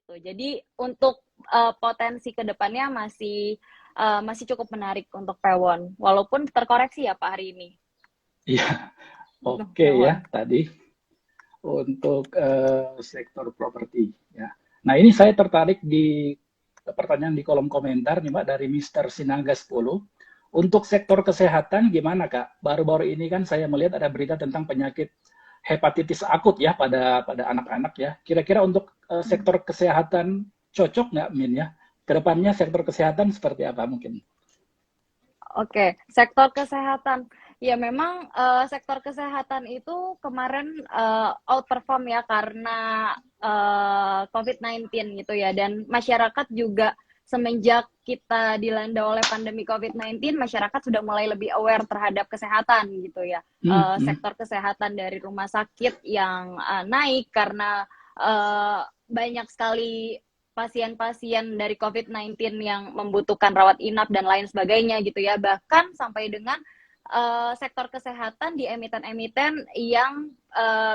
gitu. Jadi untuk potensi kedepannya masih cukup menarik untuk Pewon, walaupun terkoreksi ya Pak hari ini. Iya, Untuk oke Pewon. ya tadi untuk sektor properti ya. Nah, ini saya tertarik di pertanyaan di kolom komentar nih Mbak dari Mister Sinaga 10. Untuk sektor kesehatan gimana Kak? Baru-baru ini kan saya melihat ada berita tentang penyakit hepatitis akut ya pada anak-anak ya. Kira-kira untuk sektor kesehatan cocok nggak Min ya? Kedepannya sektor kesehatan seperti apa mungkin? Oke, sektor kesehatan. Ya memang sektor kesehatan itu kemarin outperform ya karena COVID-19 gitu ya. Dan masyarakat juga semenjak kita dilanda oleh pandemi COVID-19, masyarakat sudah mulai lebih aware terhadap kesehatan gitu ya. Hmm, hmm, Sektor kesehatan dari rumah sakit yang naik karena banyak sekali pasien-pasien dari COVID-19 yang membutuhkan rawat inap dan lain sebagainya gitu ya. Bahkan sampai dengan sektor kesehatan di emiten-emiten yang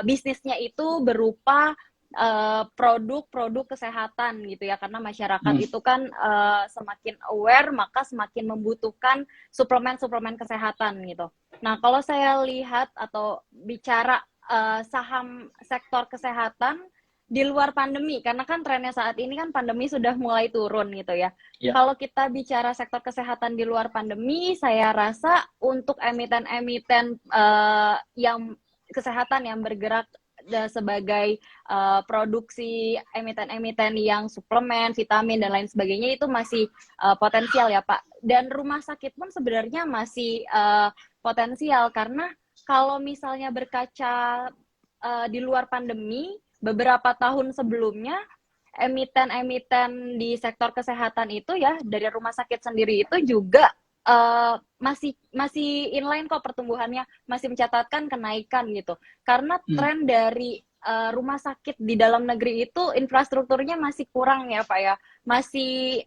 bisnisnya itu berupa produk-produk kesehatan gitu ya, karena masyarakat hmm. itu kan semakin aware maka semakin membutuhkan suplemen-suplemen kesehatan gitu. Nah, kalau saya lihat atau bicara saham sektor kesehatan di luar pandemi, karena kan trennya saat ini kan pandemi sudah mulai turun gitu ya. Ya. Kalau kita bicara sektor kesehatan di luar pandemi, saya rasa untuk emiten-emiten yang kesehatan yang bergerak sebagai produksi emiten-emiten yang suplemen, vitamin dan lain sebagainya itu masih potensial ya Pak. Dan rumah sakit pun sebenarnya masih potensial karena kalau misalnya berkaca di luar pandemi, beberapa tahun sebelumnya emiten-emiten di sektor kesehatan itu ya dari rumah sakit sendiri itu juga masih inline kok pertumbuhannya, masih mencatatkan kenaikan gitu. Karena Hmm, tren dari rumah sakit di dalam negeri itu infrastrukturnya masih kurang ya Pak ya, masih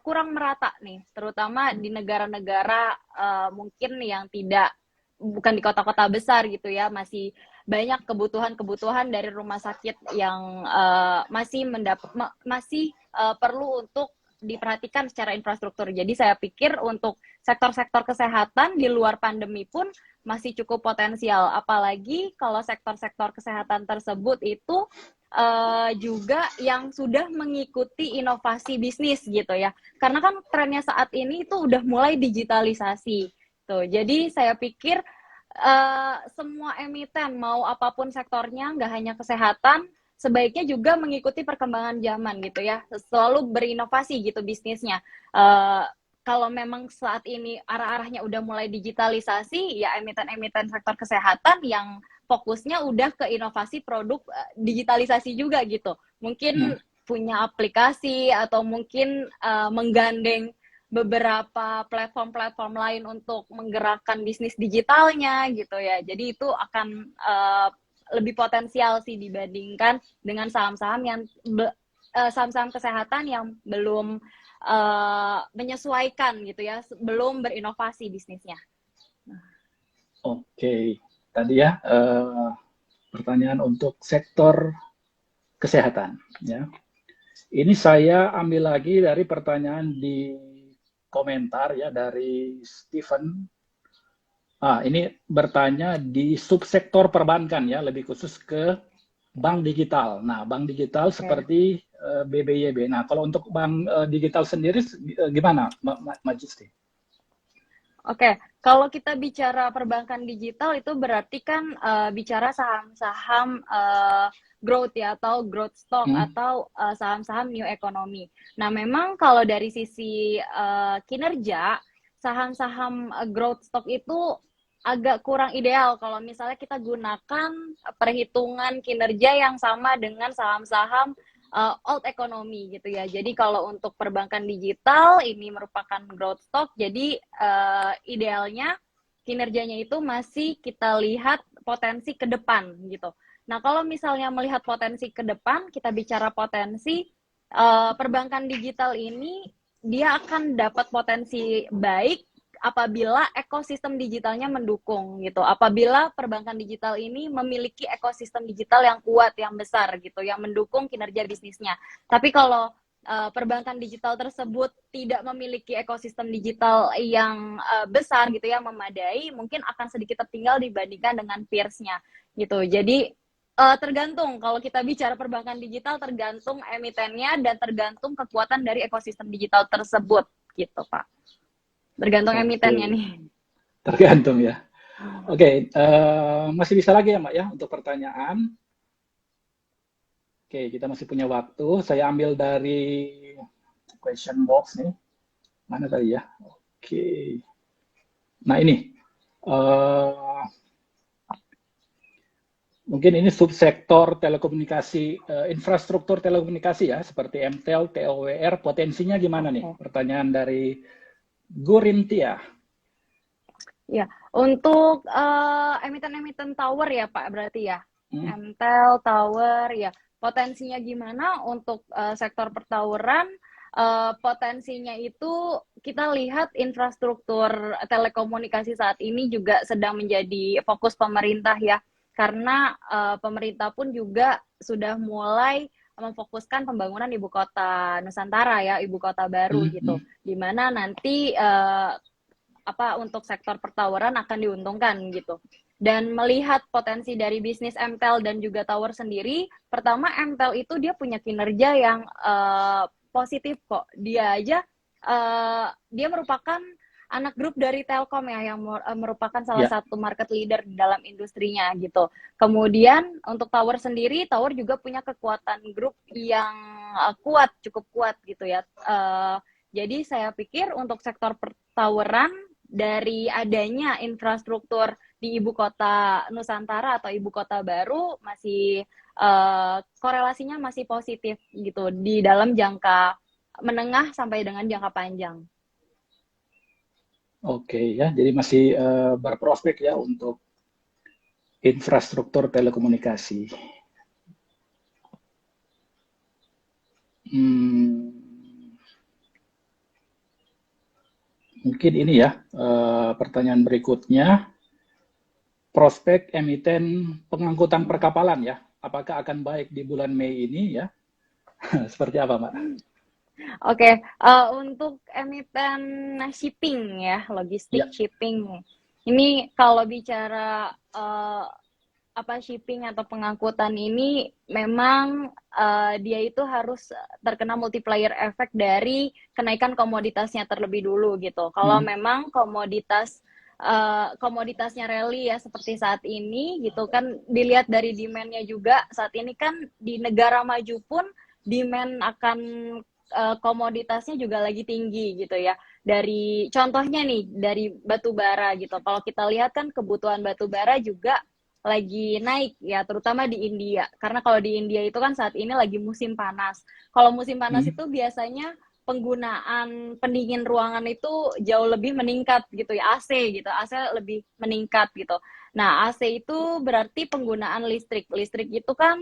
kurang merata nih, terutama di negara-negara mungkin yang tidak bukan di kota-kota besar gitu ya, masih banyak kebutuhan-kebutuhan dari rumah sakit yang masih perlu untuk diperhatikan secara infrastruktur. Jadi saya pikir untuk sektor-sektor kesehatan di luar pandemi pun masih cukup potensial. Apalagi kalau sektor-sektor kesehatan tersebut itu juga yang sudah mengikuti inovasi bisnis gitu ya. Karena kan trennya saat ini itu udah mulai digitalisasi. Tuh, jadi saya pikir semua emiten mau apapun sektornya, nggak hanya kesehatan, sebaiknya juga mengikuti perkembangan zaman gitu ya, selalu berinovasi gitu bisnisnya. Kalau memang saat ini arah-arahnya udah mulai digitalisasi, ya emiten-emiten sektor kesehatan yang fokusnya udah ke inovasi produk digitalisasi juga gitu. hmm. Mungkin punya aplikasi atau mungkin menggandeng beberapa platform-platform lain untuk menggerakkan bisnis digitalnya gitu ya. Jadi itu akan lebih potensial sih dibandingkan dengan saham-saham yang saham-saham kesehatan yang belum menyesuaikan gitu ya, belum berinovasi bisnisnya. Oke, tadi ya pertanyaan untuk sektor kesehatan. Ya, ini saya ambil lagi dari pertanyaan di komentar ya dari Steven. Ini bertanya di subsektor perbankan ya, lebih khusus ke bank digital. Nah, bank digital Oke. seperti BBYB. Nah, kalau untuk bank digital sendiri gimana, Mbak Justi? Oke, kalau kita bicara perbankan digital itu berarti kan bicara saham-saham growth ya, atau growth stock Hmm, atau saham-saham new economy. Nah, memang kalau dari sisi kinerja, saham-saham growth stock itu agak kurang ideal kalau misalnya kita gunakan perhitungan kinerja yang sama dengan saham-saham old economy gitu ya. Jadi kalau untuk perbankan digital ini merupakan growth stock, jadi idealnya kinerjanya itu masih kita lihat potensi ke depan gitu. Nah, kalau misalnya melihat potensi ke depan, kita bicara potensi perbankan digital ini dia akan dapat potensi baik apabila ekosistem digitalnya mendukung gitu. Apabila perbankan digital ini memiliki ekosistem digital yang kuat, yang besar gitu, yang mendukung kinerja bisnisnya. Tapi kalau perbankan digital tersebut tidak memiliki ekosistem digital yang besar gitu ya, memadai, mungkin akan sedikit tertinggal dibandingkan dengan peers-nya gitu. Jadi tergantung, kalau kita bicara perbankan digital tergantung emitennya dan tergantung kekuatan dari ekosistem digital tersebut gitu Pak. Tergantung emitennya Oke, nih. tergantung ya. Oke, masih bisa lagi ya Mbak ya untuk pertanyaan. Oke, kita masih punya waktu. Saya ambil dari question box nih. Mana tadi ya? Oke. Nah ini, eh, mungkin ini subsektor telekomunikasi, infrastruktur telekomunikasi ya, seperti MTEL, TOWR, potensinya gimana nih? Pertanyaan dari Gurintia. Ya, untuk emiten-emiten tower ya Pak berarti ya. MTEL, tower ya. Potensinya gimana untuk sektor pertoweran? Potensinya itu kita lihat infrastruktur telekomunikasi saat ini juga sedang menjadi fokus pemerintah ya. Karena pemerintah pun juga sudah mulai memfokuskan pembangunan ibu kota Nusantara ya, ibu kota baru gitu. Di mana nanti untuk sektor pertoweran akan diuntungkan gitu. Dan melihat potensi dari bisnis MTEL dan juga tower sendiri, pertama MTEL itu dia punya kinerja yang positif kok. Dia aja dia merupakan anak grup dari Telkom ya, yang merupakan salah satu market leader dalam industrinya gitu. Kemudian untuk tower sendiri, tower juga punya kekuatan grup yang kuat, cukup kuat gitu ya. Jadi saya pikir untuk sektor pertoweran dari adanya infrastruktur di ibu kota Nusantara atau ibu kota baru masih korelasinya masih positif gitu di dalam jangka menengah sampai dengan jangka panjang. Oke ya, jadi masih berprospek ya untuk infrastruktur telekomunikasi. Mungkin ini ya, pertanyaan berikutnya. Prospek emiten pengangkutan perkapalan ya, apakah akan baik di bulan Mei ini ya? Seperti apa, Mbak? Oke, untuk emiten shipping ya, logistik shipping. Ini kalau bicara shipping atau pengangkutan ini memang dia itu harus terkena multiplier effect dari kenaikan komoditasnya terlebih dulu gitu. Kalau memang komoditasnya rally ya seperti saat ini gitu kan, dilihat dari demand-nya juga saat ini kan di negara maju pun demand akan komoditasnya juga lagi tinggi gitu ya. Dari contohnya nih dari batu bara gitu. Kalau kita lihat kan kebutuhan batu bara juga lagi naik ya, terutama di India. Karena kalau di India itu kan saat ini lagi musim panas. Kalau musim panas itu biasanya penggunaan pendingin ruangan itu jauh lebih meningkat gitu ya, AC gitu. AC lebih meningkat gitu. Nah, AC itu berarti penggunaan listrik. Listrik itu kan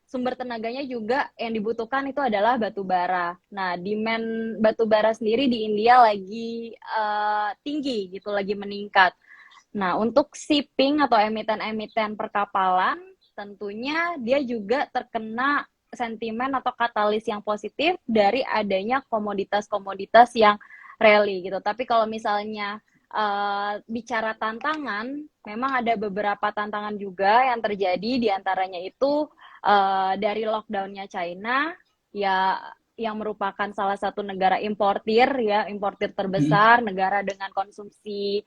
sumber tenaganya juga yang dibutuhkan itu adalah batu bara. Nah, demand batu bara sendiri di India lagi tinggi gitu, lagi meningkat. Nah, untuk shipping atau emiten-emiten perkapalan, tentunya dia juga terkena sentimen atau katalis yang positif dari adanya komoditas-komoditas yang rally gitu. Tapi kalau misalnya bicara tantangan, memang ada beberapa tantangan juga yang terjadi, diantaranya itu dari lockdown-nya China, ya yang merupakan salah satu negara importir terbesar, negara dengan konsumsi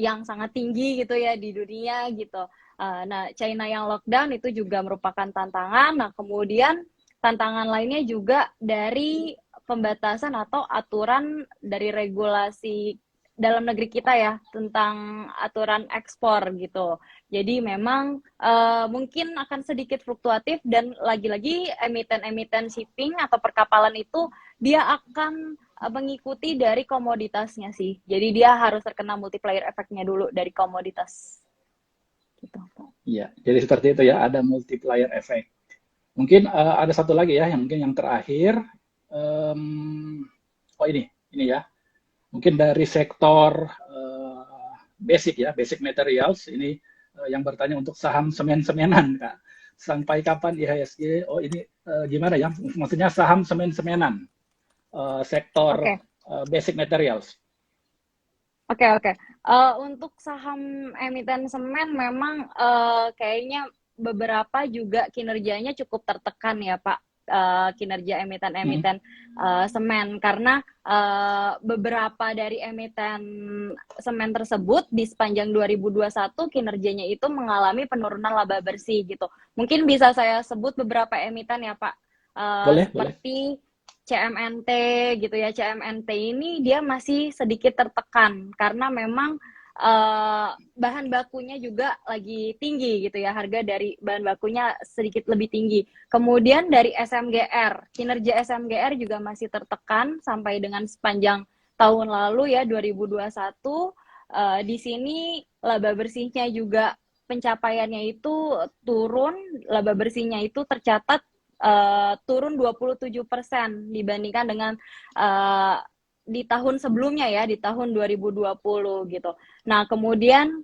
yang sangat tinggi gitu ya di dunia gitu. Nah, China yang lockdown itu juga merupakan tantangan. Nah, kemudian tantangan lainnya juga dari pembatasan atau aturan dari regulasi dalam negeri kita ya tentang aturan ekspor gitu. Jadi memang mungkin akan sedikit fluktuatif dan lagi-lagi emiten-emiten shipping atau perkapalan itu dia akan mengikuti dari komoditasnya sih. Jadi dia harus terkena multiplier efeknya dulu dari komoditas. Gitu. Iya, jadi seperti itu ya, ada multiplier effect. Mungkin ada satu lagi ya, yang mungkin yang terakhir. Oh ini ya. Mungkin dari sektor basic ya, basic materials ini yang bertanya untuk saham semen-semenan, Kak. Sampai kapan IHSG? Oh ini gimana ya? Maksudnya saham semen-semenan, sektor Oke. basic materials. Oke, oke. Untuk saham emiten semen memang kayaknya beberapa juga kinerjanya cukup tertekan ya Pak. Kinerja Hmm. emiten-emiten semen karena beberapa dari emiten semen tersebut di sepanjang 2021 kinerjanya itu mengalami penurunan laba bersih gitu. Mungkin bisa saya sebut beberapa emiten ya Pak. Boleh, boleh. Seperti CMNT gitu ya. CMNT ini dia masih sedikit tertekan karena memang bahan bakunya juga lagi tinggi gitu ya. Harga dari bahan bakunya sedikit lebih tinggi. Kemudian dari SMGR, kinerja SMGR juga masih tertekan sampai dengan sepanjang tahun lalu ya 2021. Di sini laba bersihnya juga pencapaiannya itu turun, laba bersihnya itu tercatat turun 27% dibandingkan dengan di tahun sebelumnya ya, di tahun 2020 gitu. Nah, kemudian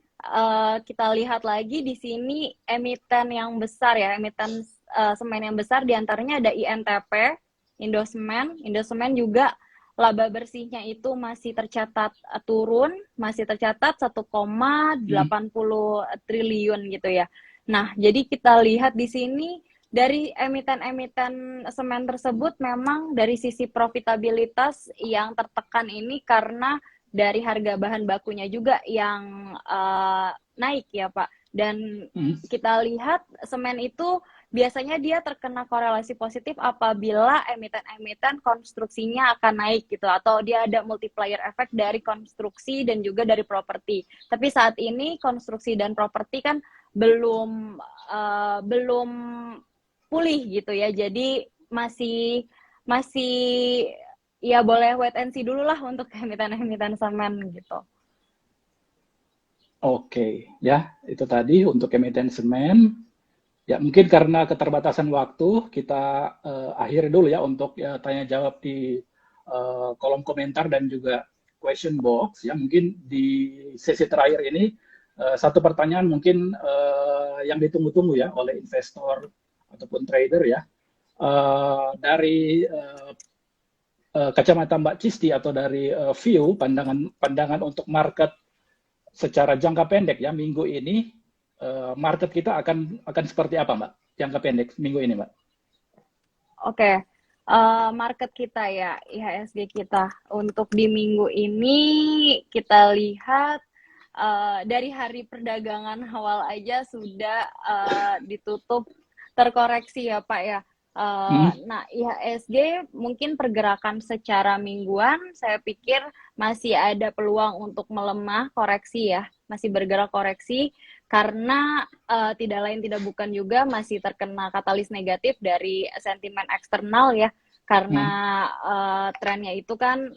kita lihat lagi di sini emiten yang besar ya, emiten semen yang besar diantaranya ada INTP, Indosemen. Indosemen juga laba bersihnya itu masih tercatat turun, masih tercatat 1,80 triliun gitu ya. Nah, jadi kita lihat di sini dari emiten-emiten semen tersebut memang dari sisi profitabilitas yang tertekan ini karena dari harga bahan bakunya juga yang naik ya Pak. Dan Hmm. kita lihat semen itu biasanya dia terkena korelasi positif apabila emiten-emiten konstruksinya akan naik gitu atau dia ada multiplier effect dari konstruksi dan juga dari properti. Tapi saat ini konstruksi dan properti kan belum pulih gitu ya. Jadi masih masih ya boleh wait and see dulu lah untuk emiten-emiten semen gitu. Oke, ya itu tadi untuk emiten semen. Ya mungkin karena keterbatasan waktu kita akhiri dulu ya untuk ya, tanya jawab di kolom komentar dan juga question box. Ya mungkin di sesi terakhir ini satu pertanyaan mungkin yang ditunggu-tunggu ya oleh investor ataupun trader ya. Dari kacamata Mbak Cisti atau dari view pandangan untuk market secara jangka pendek ya minggu ini market kita akan seperti apa Mbak jangka pendek minggu ini Mbak? Oke, market kita ya, IHSG kita untuk di minggu ini kita lihat dari hari perdagangan awal aja sudah ditutup terkoreksi ya Pak ya. Hmm. Nah, IHSG mungkin pergerakan secara mingguan saya pikir masih ada peluang untuk melemah koreksi ya, masih bergerak koreksi karena tidak lain tidak bukan juga masih terkena katalis negatif dari sentimen eksternal ya, karena Hmm. trennya itu kan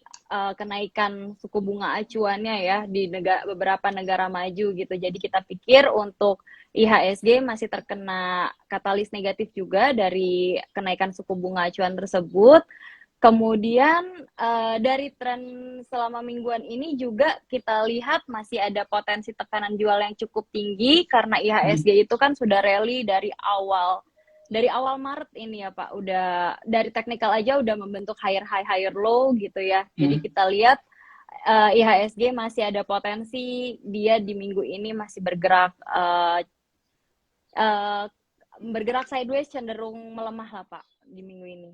kenaikan suku bunga acuannya ya di beberapa negara maju gitu. Jadi kita pikir untuk IHSG masih terkena katalis negatif juga dari kenaikan suku bunga acuan tersebut. Kemudian dari tren selama mingguan ini juga kita lihat masih ada potensi tekanan jual yang cukup tinggi karena Hmm. IHSG itu kan sudah rally dari awal Maret ini ya Pak. Udah dari teknikal aja udah membentuk higher high higher low gitu ya. Jadi Hmm. kita lihat IHSG masih ada potensi dia di minggu ini masih bergerak sideways cenderung melemah lah Pak di minggu ini.